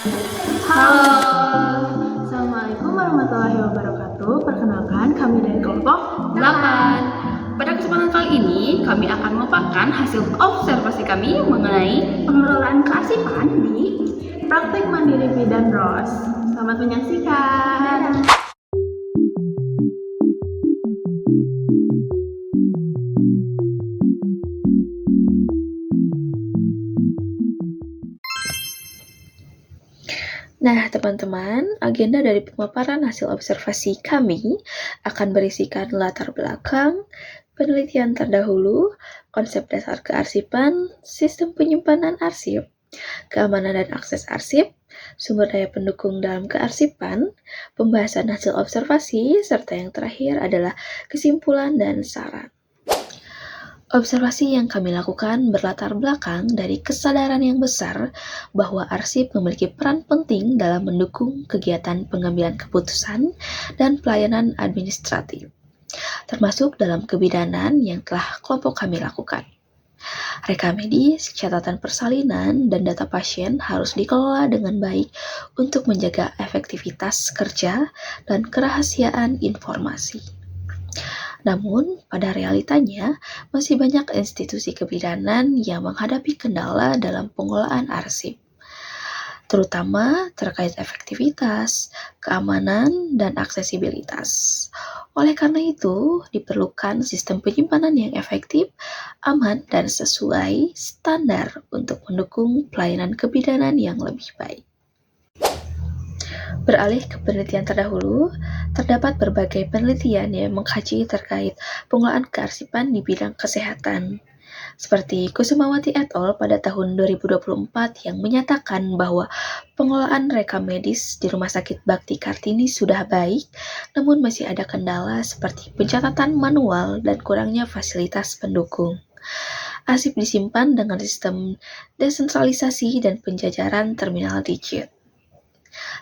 Halo, Assalamualaikum warahmatullahi wabarakatuh. Perkenalkan, kami dari kelompok 8. Pada kesempatan kali ini, kami akan memaparkan hasil observasi kami mengenai pengelolaan kearsipan di Praktek Mandiri Bidan ROS. Selamat menyaksikan. Nah, teman-teman, agenda dari pemaparan hasil observasi kami akan berisikan latar belakang, penelitian terdahulu, konsep dasar kearsipan, sistem penyimpanan arsip, keamanan dan akses arsip, sumber daya pendukung dalam kearsipan, pembahasan hasil observasi, serta yang terakhir adalah kesimpulan dan saran. Observasi yang kami lakukan berlatar belakang dari kesadaran yang besar bahwa arsip memiliki peran penting dalam mendukung kegiatan pengambilan keputusan dan pelayanan administratif, termasuk dalam kebidanan yang telah kelompok kami lakukan. Rekam medis, catatan persalinan, dan data pasien harus dikelola dengan baik untuk menjaga efektivitas kerja dan kerahasiaan informasi. Namun, pada realitanya, masih banyak institusi kebidanan yang menghadapi kendala dalam pengelolaan arsip, terutama terkait efektivitas, keamanan, dan aksesibilitas. Oleh karena itu, diperlukan sistem penyimpanan yang efektif, aman, dan sesuai standar untuk mendukung pelayanan kebidanan yang lebih baik. Beralih ke penelitian terdahulu, terdapat berbagai penelitian yang mengkaji terkait pengelolaan kearsipan di bidang kesehatan, seperti Kusumawati et al. Pada tahun 2024 yang menyatakan bahwa pengelolaan rekam medis di Rumah Sakit Bakti Kartini sudah baik, namun masih ada kendala seperti pencatatan manual dan kurangnya fasilitas pendukung. Arsip disimpan dengan sistem desentralisasi dan penjajaran terminal digit.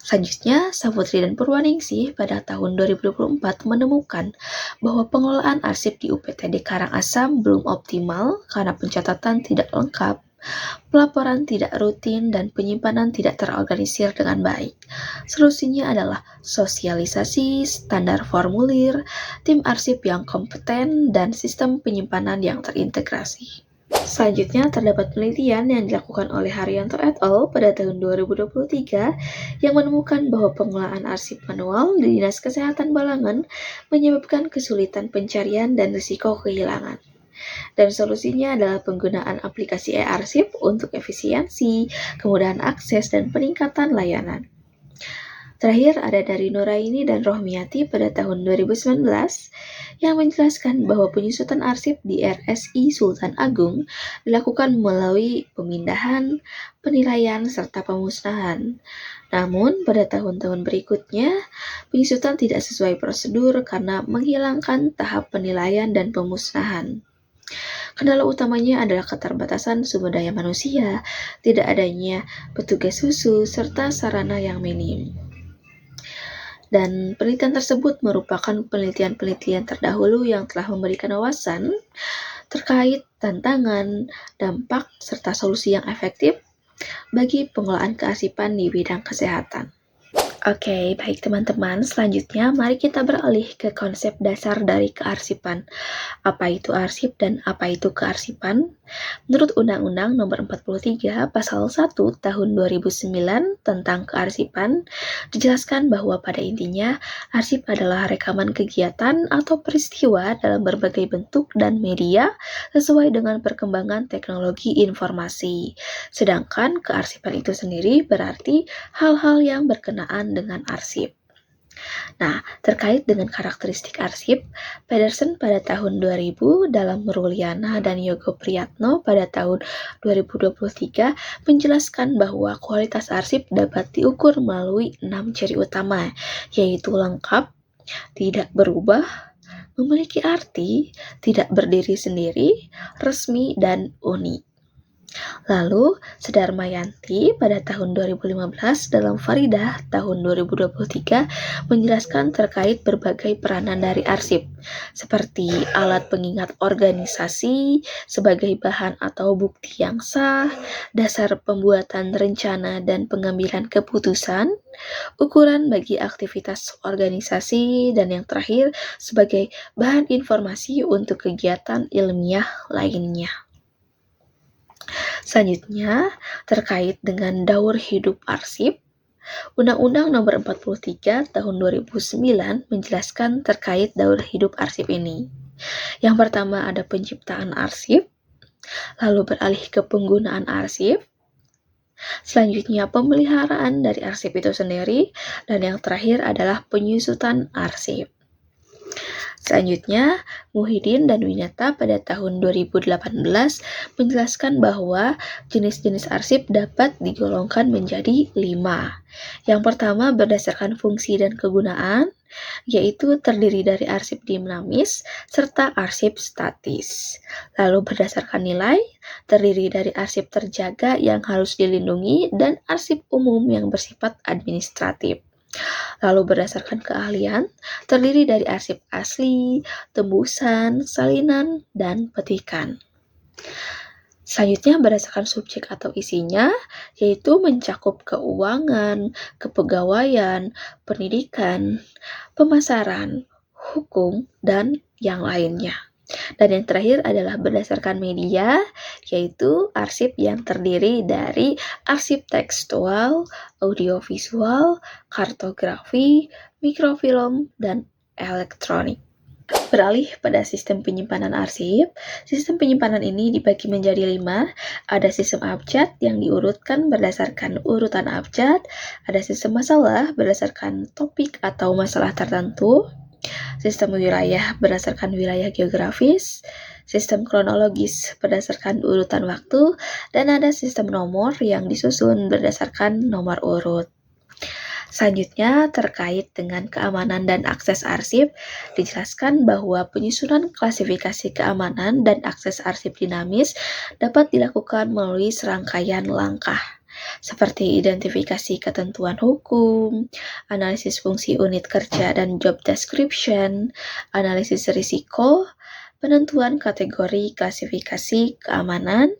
Selanjutnya, Saputri dan Purwaningsih pada tahun 2024 menemukan bahwa pengelolaan arsip di UPTD Karangasem belum optimal karena pencatatan tidak lengkap, pelaporan tidak rutin, dan penyimpanan tidak terorganisir dengan baik. Solusinya adalah sosialisasi, standar formulir, tim arsip yang kompeten, dan sistem penyimpanan yang terintegrasi. Selanjutnya, terdapat penelitian yang dilakukan oleh Haryanto et al. Pada tahun 2023 yang menemukan bahwa pengelolaan arsip manual di Dinas Kesehatan Balangan menyebabkan kesulitan pencarian dan risiko kehilangan. Dan solusinya adalah penggunaan aplikasi e-arsip untuk efisiensi, kemudahan akses, dan peningkatan layanan. Terakhir ada dari Nuraini dan Rohmiati pada tahun 2019 yang menjelaskan bahwa penyusutan arsip di RSI Sultan Agung dilakukan melalui pemindahan, penilaian, serta pemusnahan. Namun, pada tahun-tahun berikutnya, penyusutan tidak sesuai prosedur karena menghilangkan tahap penilaian dan pemusnahan. Kendala utamanya adalah keterbatasan sumber daya manusia, tidak adanya petugas khusus, serta sarana yang minim. Dan penelitian tersebut merupakan penelitian-penelitian terdahulu yang telah memberikan wawasan terkait tantangan, dampak, serta solusi yang efektif bagi pengelolaan kearsipan di bidang kesehatan. Oke, baik teman-teman, selanjutnya mari kita beralih ke konsep dasar dari kearsipan. Apa itu arsip dan apa itu kearsipan? Menurut Undang-Undang Nomor 43 Pasal 1 Tahun 2009 tentang kearsipan, dijelaskan bahwa pada intinya arsip adalah rekaman kegiatan atau peristiwa dalam berbagai bentuk dan media sesuai dengan perkembangan teknologi informasi. Sedangkan kearsipan itu sendiri berarti hal-hal yang berkenaan dengan arsip. Nah, terkait dengan karakteristik arsip, Pedersen pada tahun 2000 dalam Ruliana dan Yogo Priyatno pada tahun 2023 menjelaskan bahwa kualitas arsip dapat diukur melalui 6 ciri utama, yaitu lengkap, tidak berubah, memiliki arti, tidak berdiri sendiri, resmi, dan unik. Lalu, Sudarmayanti pada tahun 2015 dalam Faridah tahun 2023 menjelaskan terkait berbagai peranan dari arsip, seperti alat pengingat organisasi sebagai bahan atau bukti yang sah, dasar pembuatan rencana dan pengambilan keputusan, ukuran bagi aktivitas organisasi, dan yang terakhir sebagai bahan informasi untuk kegiatan ilmiah lainnya. Selanjutnya, terkait dengan daur hidup arsip, Undang-Undang Nomor 43 Tahun 2009 menjelaskan terkait daur hidup arsip ini. Yang pertama ada penciptaan arsip, lalu beralih ke penggunaan arsip, selanjutnya pemeliharaan dari arsip itu sendiri, dan yang terakhir adalah penyusutan arsip. Selanjutnya, Muhyiddin dan Winata pada tahun 2018 menjelaskan bahwa jenis-jenis arsip dapat digolongkan menjadi 5. Yang pertama berdasarkan fungsi dan kegunaan, yaitu terdiri dari arsip dinamis serta arsip statis. Lalu berdasarkan nilai, terdiri dari arsip terjaga yang harus dilindungi dan arsip umum yang bersifat administratif. Lalu berdasarkan keahlian, terdiri dari arsip asli, tembusan, salinan, dan petikan. Selanjutnya berdasarkan subjek atau isinya, yaitu mencakup keuangan, kepegawaian, pendidikan, pemasaran, hukum, dan yang lainnya. Dan yang terakhir adalah berdasarkan media, yaitu arsip yang terdiri dari arsip tekstual, audiovisual, kartografi, mikrofilm, dan elektronik. Beralih pada sistem penyimpanan arsip, sistem penyimpanan ini dibagi menjadi 5. Ada sistem abjad yang diurutkan berdasarkan urutan abjad, ada sistem masalah berdasarkan topik atau masalah tertentu, sistem wilayah berdasarkan wilayah geografis, sistem kronologis berdasarkan urutan waktu, dan ada sistem nomor yang disusun berdasarkan nomor urut. Selanjutnya, terkait dengan keamanan dan akses arsip, dijelaskan bahwa penyusunan klasifikasi keamanan dan akses arsip dinamis dapat dilakukan melalui serangkaian langkah, seperti identifikasi ketentuan hukum, analisis fungsi unit kerja dan job description, analisis risiko, penentuan kategori klasifikasi keamanan,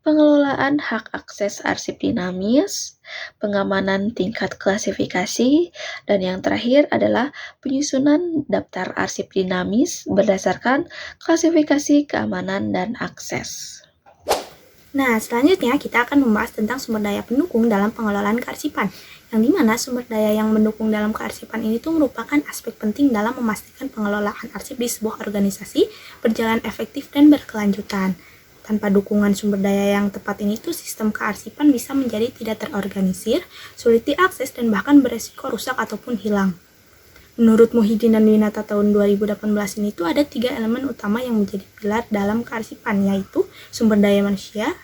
pengelolaan hak akses arsip dinamis, pengamanan tingkat klasifikasi, dan yang terakhir adalah penyusunan daftar arsip dinamis berdasarkan klasifikasi keamanan dan akses. Nah, selanjutnya kita akan membahas tentang sumber daya pendukung dalam pengelolaan kearsipan, yang dimana sumber daya yang mendukung dalam kearsipan ini tuh merupakan aspek penting dalam memastikan pengelolaan arsip di sebuah organisasi berjalan efektif dan berkelanjutan. Tanpa dukungan sumber daya yang tepat ini tuh sistem kearsipan bisa menjadi tidak terorganisir, sulit diakses, dan bahkan beresiko rusak ataupun hilang. Menurut Muhyiddin dan Winata tahun 2018 ini tuh ada 3 elemen utama yang menjadi pilar dalam kearsipan, yaitu sumber daya manusia,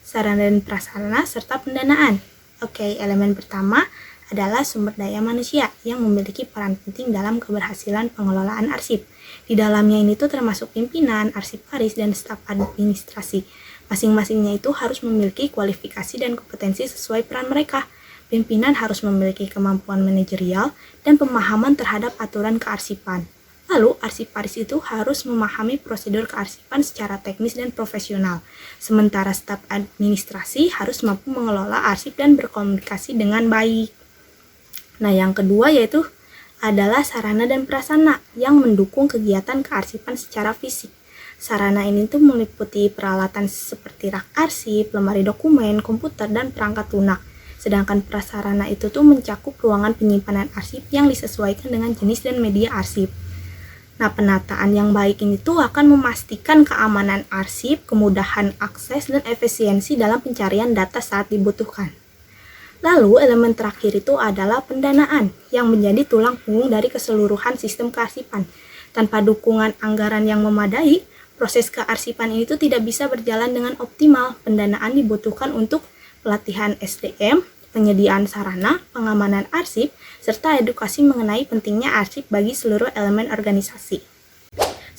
sarana dan prasarana, serta pendanaan. Oke, elemen pertama adalah sumber daya manusia yang memiliki peran penting dalam keberhasilan pengelolaan arsip. Di dalamnya ini tuh termasuk pimpinan, arsiparis, dan staf administrasi. Masing-masingnya itu harus memiliki kualifikasi dan kompetensi sesuai peran mereka. Pimpinan harus memiliki kemampuan manajerial dan pemahaman terhadap aturan kearsipan. Lalu, arsiparis itu harus memahami prosedur kearsipan secara teknis dan profesional. Sementara staf administrasi harus mampu mengelola arsip dan berkomunikasi dengan baik. Nah, yang kedua yaitu adalah sarana dan prasarana yang mendukung kegiatan kearsipan secara fisik. Sarana ini tuh meliputi peralatan seperti rak arsip, lemari dokumen, komputer, dan perangkat lunak. Sedangkan prasarana itu tuh mencakup ruangan penyimpanan arsip yang disesuaikan dengan jenis dan media arsip. Nah, penataan yang baik ini tuh akan memastikan keamanan arsip, kemudahan akses, dan efisiensi dalam pencarian data saat dibutuhkan. Lalu, elemen terakhir itu adalah pendanaan yang menjadi tulang punggung dari keseluruhan sistem kearsipan. Tanpa dukungan anggaran yang memadai, proses kearsipan ini tuh tidak bisa berjalan dengan optimal. Pendanaan dibutuhkan untuk pelatihan SDM, penyediaan sarana, pengamanan arsip, serta edukasi mengenai pentingnya arsip bagi seluruh elemen organisasi.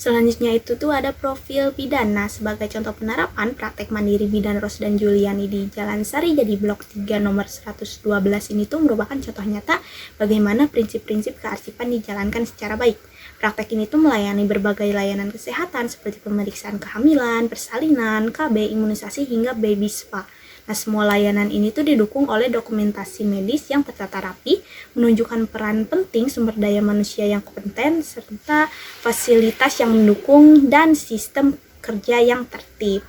Selanjutnya itu tuh ada profil bidan. Nah, sebagai contoh penerapan praktek mandiri bidan Ros dan Juliani di Jalan Sari Jadi Blok 3 nomor 112 ini tuh merupakan contoh nyata bagaimana prinsip-prinsip kearsipan dijalankan secara baik. Praktek ini tuh melayani berbagai layanan kesehatan seperti pemeriksaan kehamilan, persalinan, KB, imunisasi hingga baby spa. Nah, semua layanan ini tuh didukung oleh dokumentasi medis yang tertata rapi, menunjukkan peran penting sumber daya manusia yang kompeten, serta fasilitas yang mendukung dan sistem kerja yang tertib.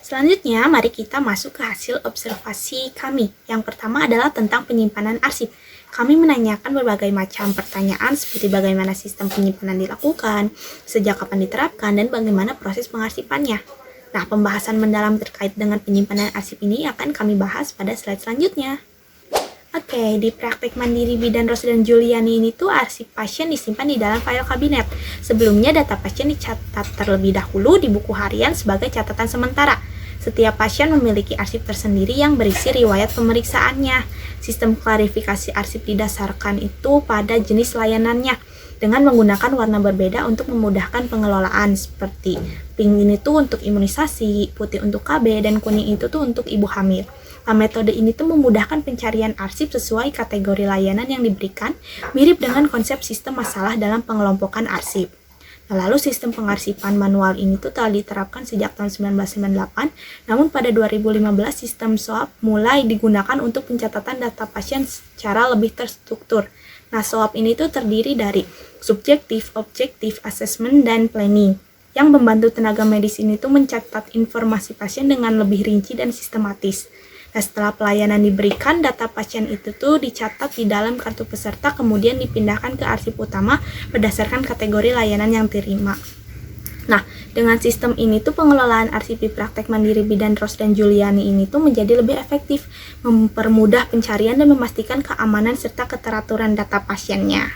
Selanjutnya, mari kita masuk ke hasil observasi kami. Yang pertama adalah tentang penyimpanan arsip. Kami menanyakan berbagai macam pertanyaan seperti bagaimana sistem penyimpanan dilakukan, sejak kapan diterapkan, dan bagaimana proses pengarsipannya. Nah, pembahasan mendalam terkait dengan penyimpanan arsip ini akan kami bahas pada slide selanjutnya. Oke, di praktek mandiri bidan Ros dan Juliani ini tuh arsip pasien disimpan di dalam file kabinet. Sebelumnya data pasien dicatat terlebih dahulu di buku harian sebagai catatan sementara. Setiap pasien memiliki arsip tersendiri yang berisi riwayat pemeriksaannya. Sistem klarifikasi arsip didasarkan itu pada jenis layanannya, dengan menggunakan warna berbeda untuk memudahkan pengelolaan, seperti pink ini tuh untuk imunisasi, putih untuk KB, dan kuning itu tuh untuk ibu hamil. Nah, metode ini tuh memudahkan pencarian arsip sesuai kategori layanan yang diberikan, mirip dengan konsep sistem masalah dalam pengelompokan arsip. Nah, lalu sistem pengarsipan manual ini tuh telah diterapkan sejak tahun 1998, namun pada 2015 sistem SOAP mulai digunakan untuk pencatatan data pasien secara lebih terstruktur. Nah, SOAP ini tuh terdiri dari subjektif, objektif, assessment, dan planning, yang membantu tenaga medis ini tuh mencatat informasi pasien dengan lebih rinci dan sistematis. Nah, setelah pelayanan diberikan, data pasien itu tuh dicatat di dalam kartu peserta, kemudian dipindahkan ke arsip utama berdasarkan kategori layanan yang diterima. Nah, dengan sistem ini tuh pengelolaan arsip di praktek mandiri bidan Ros dan Juliani ini tuh menjadi lebih efektif, mempermudah pencarian dan memastikan keamanan serta keteraturan data pasiennya.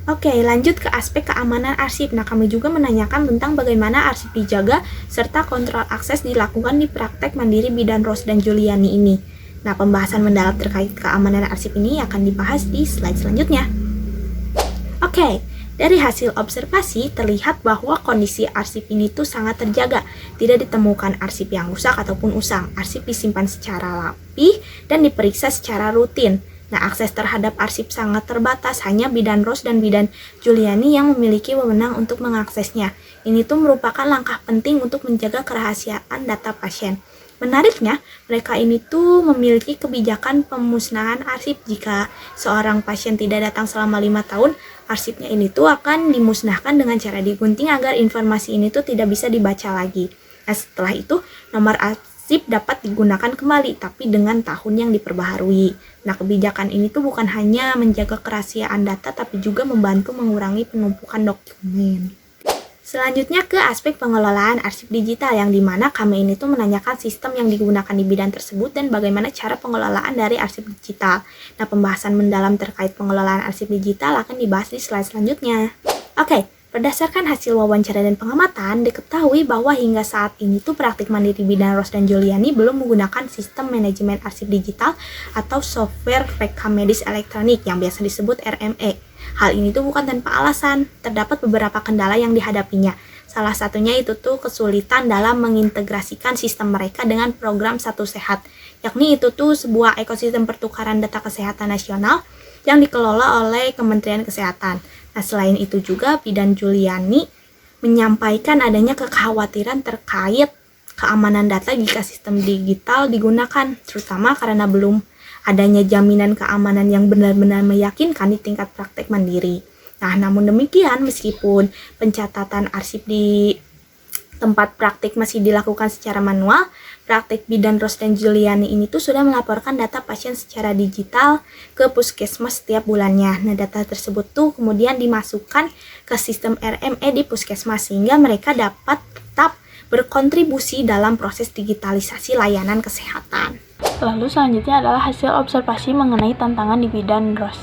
Oke, lanjut ke aspek keamanan arsip. Nah, kami juga menanyakan tentang bagaimana arsip dijaga serta kontrol akses dilakukan di praktek mandiri bidan Ros dan Juliani ini. Nah, pembahasan mendalam terkait keamanan arsip ini akan dibahas di slide selanjutnya. Oke, dari hasil observasi terlihat bahwa kondisi arsip ini tuh sangat terjaga. Tidak ditemukan arsip yang rusak ataupun usang. Arsip disimpan secara rapi dan diperiksa secara rutin. Nah, akses terhadap arsip sangat terbatas, hanya bidan Ros dan bidan Juliani yang memiliki wewenang untuk mengaksesnya. Ini tuh merupakan langkah penting untuk menjaga kerahasiaan data pasien. Menariknya, mereka ini tuh memiliki kebijakan pemusnahan arsip. Jika seorang pasien tidak datang selama 5 tahun, arsipnya ini tuh akan dimusnahkan dengan cara digunting agar informasi ini tuh tidak bisa dibaca lagi. Nah, setelah itu, nomor arsip dapat digunakan kembali, tapi dengan tahun yang diperbaharui. Nah, kebijakan ini tuh bukan hanya menjaga kerahasiaan data, tapi juga membantu mengurangi penumpukan dokumen. Selanjutnya ke aspek pengelolaan arsip digital, yang dimana kami ini tuh menanyakan sistem yang digunakan di bidang tersebut dan bagaimana cara pengelolaan dari arsip digital. Nah, pembahasan mendalam terkait pengelolaan arsip digital akan dibahas di slide selanjutnya. Oke. Berdasarkan hasil wawancara dan pengamatan, diketahui bahwa hingga saat ini tuh praktik mandiri bidan Ros dan Juliani belum menggunakan sistem manajemen arsip digital atau software rekam medis elektronik yang biasa disebut RME. Hal ini tuh bukan tanpa alasan, terdapat beberapa kendala yang dihadapinya. Salah satunya itu tuh kesulitan dalam mengintegrasikan sistem mereka dengan program Satu Sehat, yakni itu tuh sebuah ekosistem pertukaran data kesehatan nasional yang dikelola oleh Kementerian Kesehatan. Nah, selain itu juga bidan Juliani menyampaikan adanya kekhawatiran terkait keamanan data jika sistem digital digunakan, terutama karena belum adanya jaminan keamanan yang benar-benar meyakinkan di tingkat praktek mandiri. Nah, namun demikian, meskipun pencatatan arsip di tempat praktik masih dilakukan secara manual, praktik bidan Ros dan Juliani ini tuh sudah melaporkan data pasien secara digital ke puskesmas setiap bulannya. Nah, data tersebut tuh kemudian dimasukkan ke sistem RME di puskesmas sehingga mereka dapat tetap berkontribusi dalam proses digitalisasi layanan kesehatan. Lalu selanjutnya adalah hasil observasi mengenai tantangan di bidan Ros.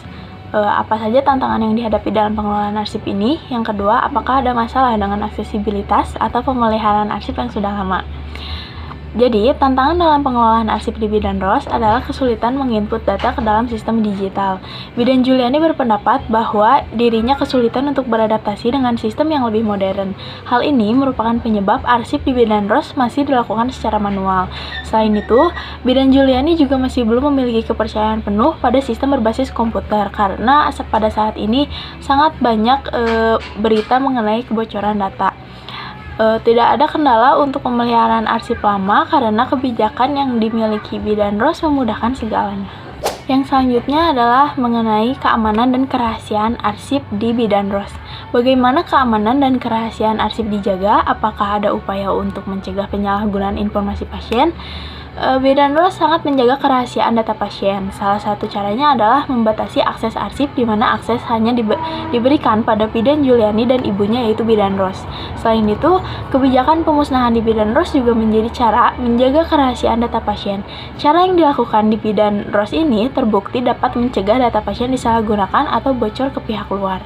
Apa saja tantangan yang dihadapi dalam pengelolaan arsip ini? Yang kedua, apakah ada masalah dengan aksesibilitas atau pemeliharaan arsip yang sudah lama? Jadi, tantangan dalam pengelolaan arsip di Bidan ROS adalah kesulitan menginput data ke dalam sistem digital. Bidan Juliani berpendapat bahwa dirinya kesulitan untuk beradaptasi dengan sistem yang lebih modern. Hal ini merupakan penyebab arsip di Bidan ROS masih dilakukan secara manual. Selain itu, Bidan Juliani juga masih belum memiliki kepercayaan penuh pada sistem berbasis komputer karena pada saat ini sangat banyak berita mengenai kebocoran data. Tidak ada kendala untuk pemeliharaan arsip lama karena kebijakan yang dimiliki Bidan ROS memudahkan segalanya. Yang selanjutnya adalah mengenai keamanan dan kerahasiaan arsip di Bidan ROS. Bagaimana keamanan dan kerahasiaan arsip dijaga? Apakah ada upaya untuk mencegah penyalahgunaan informasi pasien? Bidan ROS sangat menjaga kerahasiaan data pasien. Salah satu caranya adalah membatasi akses arsip di mana akses hanya diberikan pada Bidan Juliani dan ibunya yaitu Bidan ROS. Selain itu, kebijakan pemusnahan di Bidan ROS juga menjadi cara menjaga kerahasiaan data pasien. Cara yang dilakukan di Bidan ROS ini terbukti dapat mencegah data pasien disalahgunakan atau bocor ke pihak luar.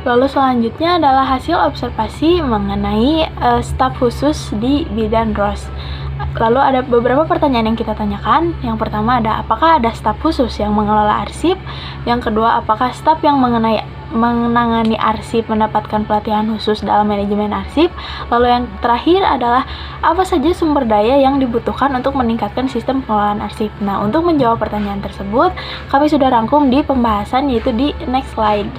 Lalu selanjutnya adalah hasil observasi mengenai staf khusus di Bidan ROS. Lalu ada beberapa pertanyaan yang kita tanyakan. Yang pertama ada apakah ada staf khusus yang mengelola arsip? Yang kedua, apakah staf yang menangani arsip mendapatkan pelatihan khusus dalam manajemen arsip? Lalu yang terakhir adalah apa saja sumber daya yang dibutuhkan untuk meningkatkan sistem pengelolaan arsip? Nah, untuk menjawab pertanyaan tersebut, kami sudah rangkum di pembahasan yaitu di next slide.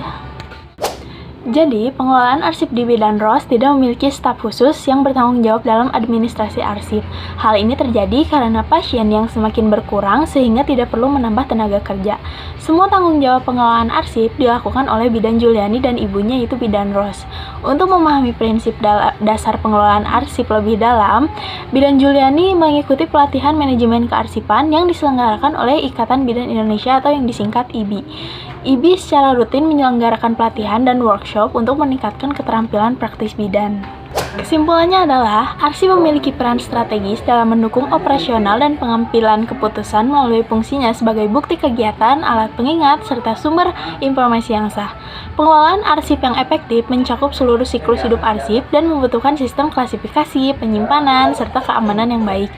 Jadi, pengelolaan arsip di Bidan ROS tidak memiliki staf khusus yang bertanggung jawab dalam administrasi arsip. Hal ini terjadi karena pasien yang semakin berkurang sehingga tidak perlu menambah tenaga kerja. Semua tanggung jawab pengelolaan arsip dilakukan oleh Bidan Juliani dan ibunya yaitu Bidan ROS. Untuk memahami prinsip dasar pengelolaan arsip lebih dalam, Bidan Juliani mengikuti pelatihan manajemen kearsipan yang diselenggarakan oleh Ikatan Bidan Indonesia atau yang disingkat IBI. IBI secara rutin menyelenggarakan pelatihan dan workshop untuk meningkatkan keterampilan praktis bidan. Kesimpulannya adalah, arsip memiliki peran strategis dalam mendukung operasional dan pengambilan keputusan melalui fungsinya sebagai bukti kegiatan, alat pengingat, serta sumber informasi yang sah. Pengelolaan arsip yang efektif mencakup seluruh siklus hidup arsip dan membutuhkan sistem klasifikasi, penyimpanan, serta keamanan yang baik.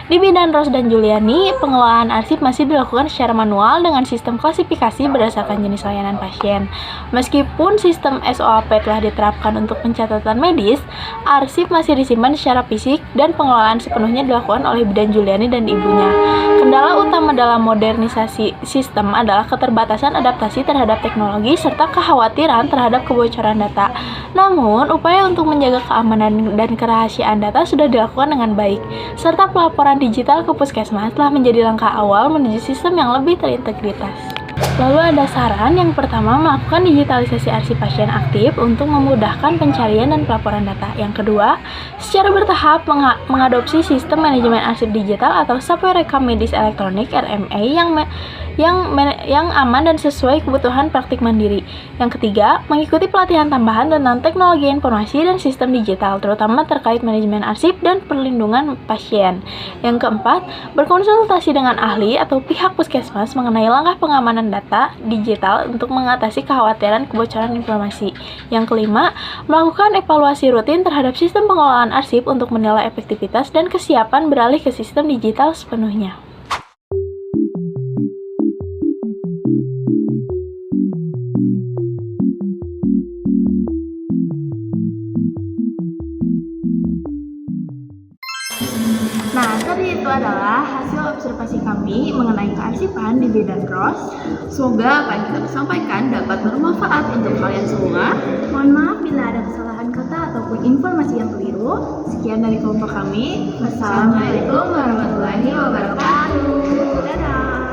Di Bidan ROS dan Juliani, pengelolaan arsip masih dilakukan secara manual dengan sistem klasifikasi berdasarkan jenis layanan pasien. Meskipun sistem SOAP telah diterapkan untuk pencatatan medis, arsip masih disimpan secara fisik dan pengelolaan sepenuhnya dilakukan oleh Bidan Juliani dan ibunya. Kendala utama dalam modernisasi sistem adalah keterbatasan adaptasi terhadap teknologi serta kekhawatiran terhadap kebocoran data. Namun, upaya untuk menjaga keamanan dan kerahasiaan data sudah dilakukan dengan baik, serta pelaporan digital ke puskesmas telah menjadi langkah awal menuju sistem yang lebih terintegritas. Lalu ada saran yang pertama, melakukan digitalisasi arsip pasien aktif untuk memudahkan pencarian dan pelaporan data. Yang kedua, secara bertahap mengadopsi sistem manajemen arsip digital atau software rekam medis elektronik RMA yang aman dan sesuai kebutuhan praktik mandiri. Yang ketiga, mengikuti pelatihan tambahan tentang teknologi informasi dan sistem digital, terutama terkait manajemen arsip dan perlindungan pasien. Yang keempat, berkonsultasi dengan ahli atau pihak puskesmas mengenai langkah pengamanan data digital untuk mengatasi kekhawatiran kebocoran informasi. Yang kelima, melakukan evaluasi rutin terhadap sistem pengelolaan arsip untuk menilai efektivitas dan kesiapan beralih ke sistem digital sepenuhnya. Nah, tadi itu adalah hasil observasi kami mengenai kearsipan di Bidan ROS. Semoga apa yang kita sampaikan dapat bermanfaat untuk kalian semua. Mohon maaf bila ada kesalahan kata ataupun informasi yang keliru. Sekian dari kelompok kami. Wassalamualaikum warahmatullahi wabarakatuh. Dadah.